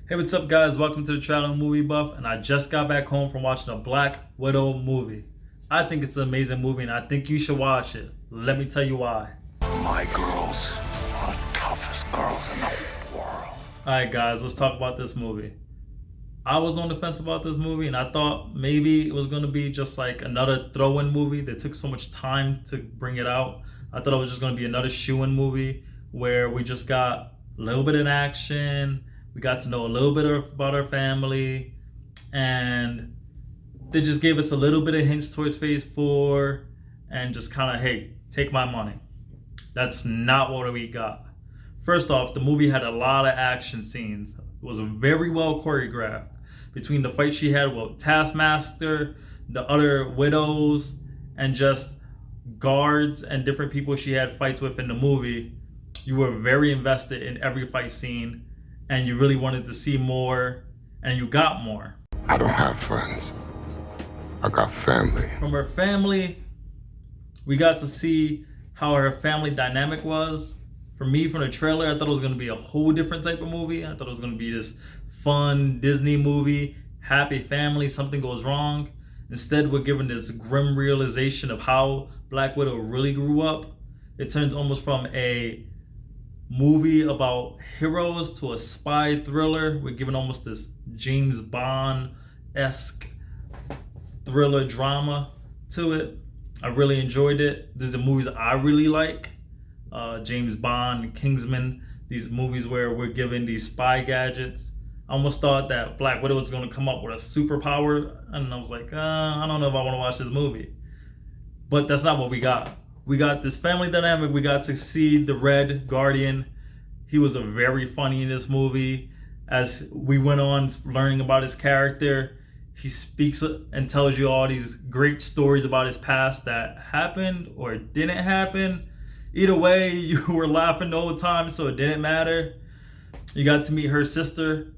Hey, what's up, guys? Welcome to the channel Movie Buff, and I just got back home from watching a Black Widow movie. I think it's an amazing movie, and I think you should watch it. Let me tell you why. My girls are the toughest girls in the world. Alright, guys, let's talk about this movie. I was on the fence about this movie, and I thought maybe it was going to be just like another throw-in movie. They took so much time to bring it out. I thought it was just going to be another shoe-in movie where we just got a little bit of action. We got to know a little bit about our family, and they just gave us a little bit of hints towards phase 4 and just kind of, hey, take my money. That's not what we got. First off, the movie had a lot of action scenes. It was very well choreographed. Between the fight she had with Taskmaster, the other widows, and just guards and different people she had fights with in the movie, you were very invested in every fight scene, and you really wanted to see more, and you got more. I don't have friends. I got family. From her family, we got to see how her family dynamic was. For me, from the trailer, I thought it was going to be a whole different type of movie. I thought it was going to be this fun Disney movie, happy family, something goes wrong. Instead, we're given this grim realization of how Black Widow really grew up. It turns almost from a movie about heroes to a spy thriller. We're given almost this James Bond-esque thriller drama to it. I really enjoyed it. These are movies I really like. James Bond, Kingsman, these movies where we're given these spy gadgets. I almost thought that Black Widow was going to come up with a superpower, and I was like, I don't know if I want to watch this movie. But that's not what we got. We got this family dynamic. We got to see the Red Guardian. He was a very funny in this movie. As we went on learning about his character, he speaks and tells you all these great stories about his past that happened or didn't happen. Either way, you were laughing the whole time, so it didn't matter. You got to meet her sister,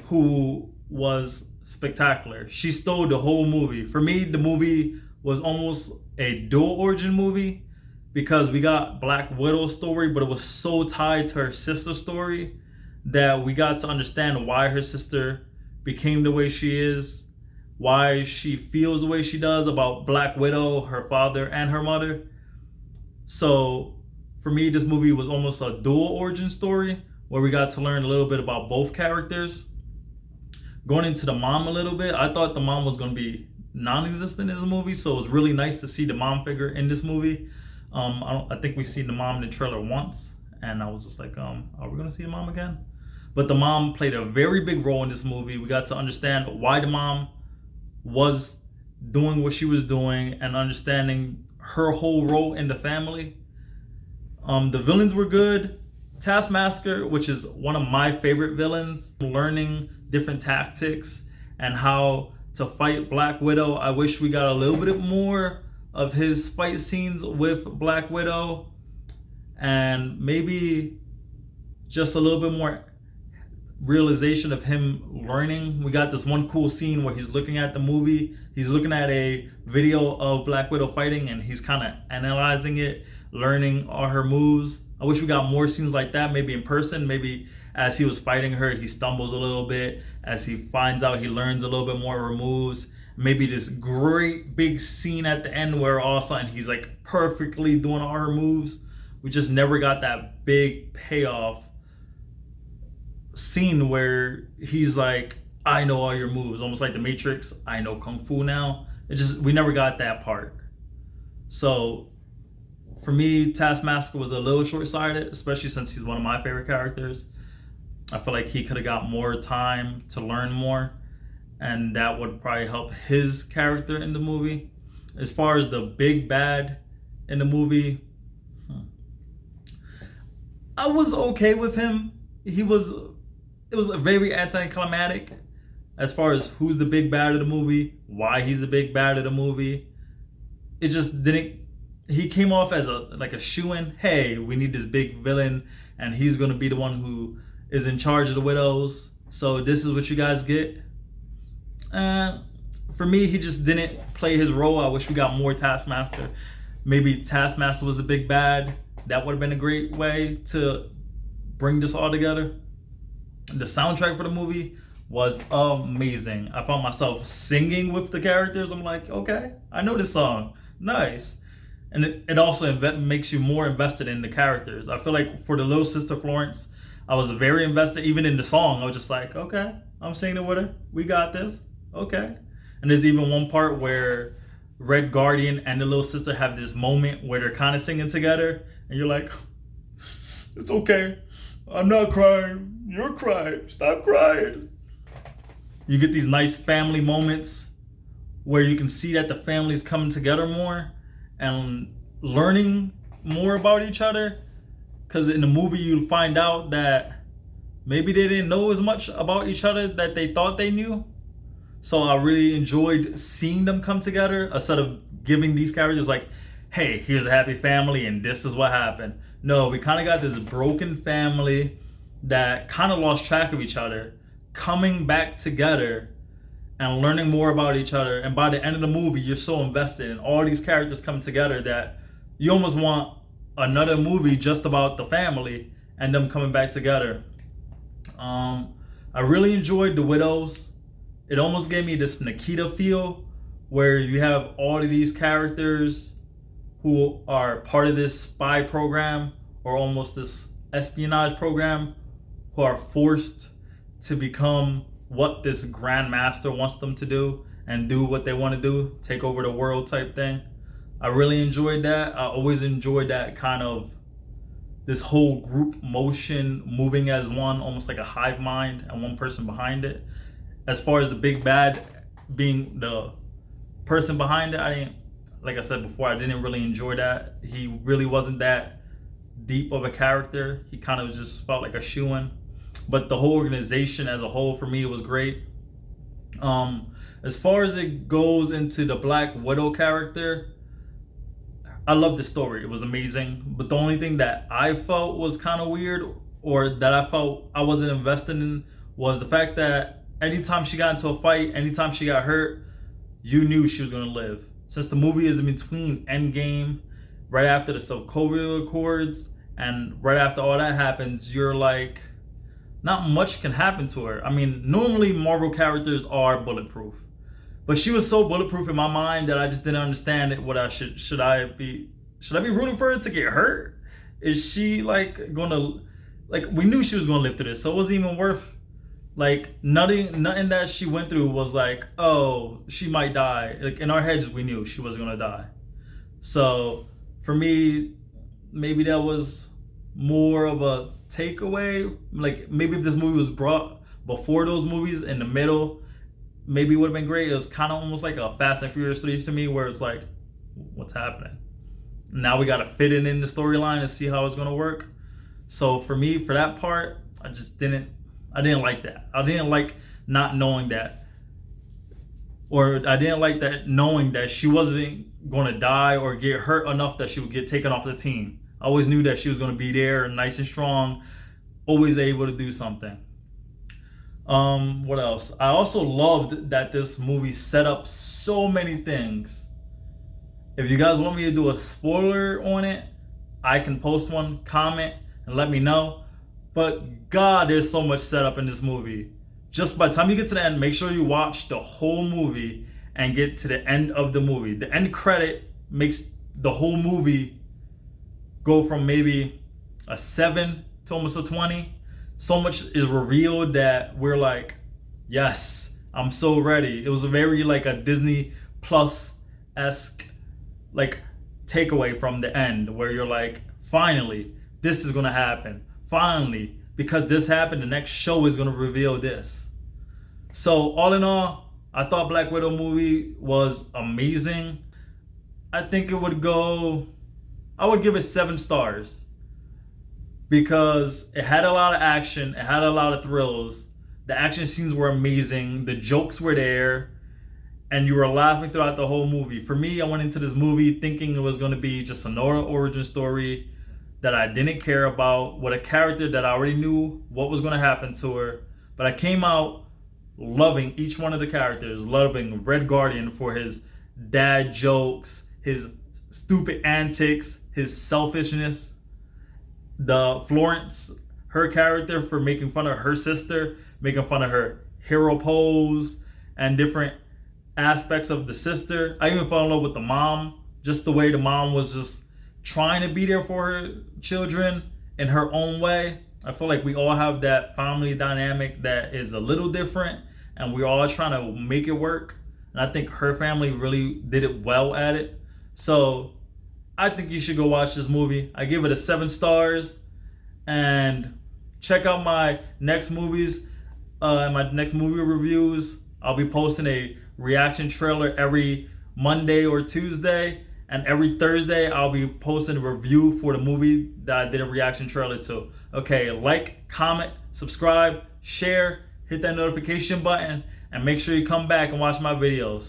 who was spectacular. She stole the whole movie. For me, the movie was almost a dual origin movie because we got Black Widow's story, but it was so tied to her sister's story that we got to understand why her sister became the way she is, why she feels the way she does about Black Widow, her father, and her mother. So for me, this movie was almost a dual origin story where we got to learn a little bit about both characters. Going into the mom a little bit, I thought the mom was going to be non-existent in this movie, so it was really nice to see the mom figure in this movie. I think we seen the mom in the trailer once, and I was just like, are we going to see the mom again? But the mom played a very big role in this movie. We got to understand why the mom was doing what she was doing and understanding her whole role in the family. The villains were good. Taskmaster, which is one of my favorite villains, learning different tactics and how to fight Black Widow. I wish we got a little bit more of his fight scenes with Black Widow, and maybe just a little bit more realization of him learning. We got this one cool scene where he's looking at the movie. He's looking at a video of Black Widow fighting, and he's kind of analyzing it, learning all her moves. I wish we got more scenes like that, maybe in person. Maybe as he was fighting her, he stumbles a little bit. As he finds out, he learns a little bit more of her moves. Maybe this great big scene at the end where all of a sudden he's like perfectly doing all her moves. We just never got that big payoff scene where he's like, I know all your moves, almost like the Matrix. I know Kung Fu now. We never got that part. So for me, Taskmaster was a little short-sighted, especially since he's one of my favorite characters. I feel like he could have got more time to learn more, and that would probably help his character in the movie. As far as the big bad in the movie, I was okay with him. It was a very anticlimactic as far as who's the big bad of the movie, why he's the big bad of the movie. It just didn't. He came off as a shoo-in. Hey, we need this big villain, and he's gonna be the one who is in charge of the widows. So this is what you guys get. For me, he just didn't play his role. I wish we got more Taskmaster. Maybe Taskmaster was the big bad. That would have been a great way to bring this all together. The soundtrack for the movie was amazing. I found myself singing with the characters. I'm like, okay, I know this song. Nice. And it also makes you more invested in the characters. I feel like for the little sister Florence, I was very invested. Even in the song, I was just like, okay, I'm singing with her. We got this. Okay. And there's even one part where Red Guardian and the little sister have this moment where they're kind of singing together. And you're like, it's okay. I'm not crying. You're crying. Stop crying. You get these nice family moments where you can see that the family's coming together more and learning more about each other. Because in the movie, you find out that maybe they didn't know as much about each other that they thought they knew. So I really enjoyed seeing them come together instead of giving these characters like, hey, here's a happy family and this is what happened. No, we kind of got this broken family that kind of lost track of each other, coming back together and learning more about each other. And by the end of the movie, you're so invested in all these characters coming together that you almost want another movie just about the family and them coming back together. I really enjoyed The Widows. It almost gave me this Nikita feel where you have all of these characters who are part of this spy program or almost this espionage program who are forced to become what this grandmaster wants them to do and do what they want to do, take over the world type thing. I really enjoyed that. I always enjoyed that kind of this whole group motion, moving as one, almost like a hive mind and one person behind it. As far as the big bad being the person behind it, like I said before, I didn't really enjoy that. He really wasn't that deep of a character. He kind of just felt like a shoo-in. But the whole organization as a whole for me was great. As far as it goes into the Black Widow character, I love the story. It was amazing. But the only thing that I felt was kind of weird, or that I felt I wasn't invested in, was the fact that anytime she got into a fight, anytime she got hurt, you knew she was going to live. Since the movie is in between Endgame, right after the Sokovia Accords, and right after all that happens, you're like, not much can happen to her. I mean, normally Marvel characters are bulletproof. But she was so bulletproof in my mind that I just didn't understand it. What I should I be rooting for her to get hurt? Is she like gonna, like, we knew she was gonna live through this, so it wasn't even worth, like, nothing that she went through was like, oh, she might die. Like, in our heads we knew she was gonna die. So for me, maybe that was more of a takeaway. Like, maybe if this movie was brought before those movies in the middle, maybe it would have been great. It was kind of almost like a Fast and Furious 3 to me, where it's like, what's happening? Now we got to fit it in the storyline and see how it's going to work. So for me, for that part, I didn't like that. I didn't like not knowing that. Or I didn't like that knowing that she wasn't going to die or get hurt enough that she would get taken off the team. I always knew that she was going to be there, nice and strong, always able to do something. What else? I also loved that this movie set up so many things. If you guys want me to do a spoiler on it, I can post one, comment, and let me know. But God, there's so much setup in this movie. Just by the time you get to the end, make sure you watch the whole movie and get to the end of the movie. The end credit makes the whole movie go from maybe a 7 to almost a 20. So much is revealed that we're like, yes, I'm so ready. It was a very like a Disney Plus-esque like takeaway from the end, where you're like, finally, this is gonna happen. Finally, because this happened, the next show is gonna reveal this. So all in all, I thought Black Widow movie was amazing. I think I would give it 7 stars. Because it had a lot of action, it had a lot of thrills. The action scenes were amazing, the jokes were there, and you were laughing throughout the whole movie. For me, I went into this movie thinking it was going to be just a Nora origin story that I didn't care about, with a character that I already knew what was going to happen to her. But I came out loving each one of the characters, loving Red Guardian for his dad jokes, his stupid antics, his selfishness. The Florence her character for making fun of her sister, making fun of her hero pose and different aspects of the sister. I even fell in love with the mom, just the way the mom was just trying to be there for her children in her own way. I feel like we all have that family dynamic that is a little different, and we're all trying to make it work. And I think her family really did it well at it. So I think you should go watch this movie. I give it a 7 stars. And check out my next movies and my next movie reviews. I'll be posting a reaction trailer every Monday or Tuesday. And every Thursday, I'll be posting a review for the movie that I did a reaction trailer to. Okay, like, comment, subscribe, share, hit that notification button, and make sure you come back and watch my videos.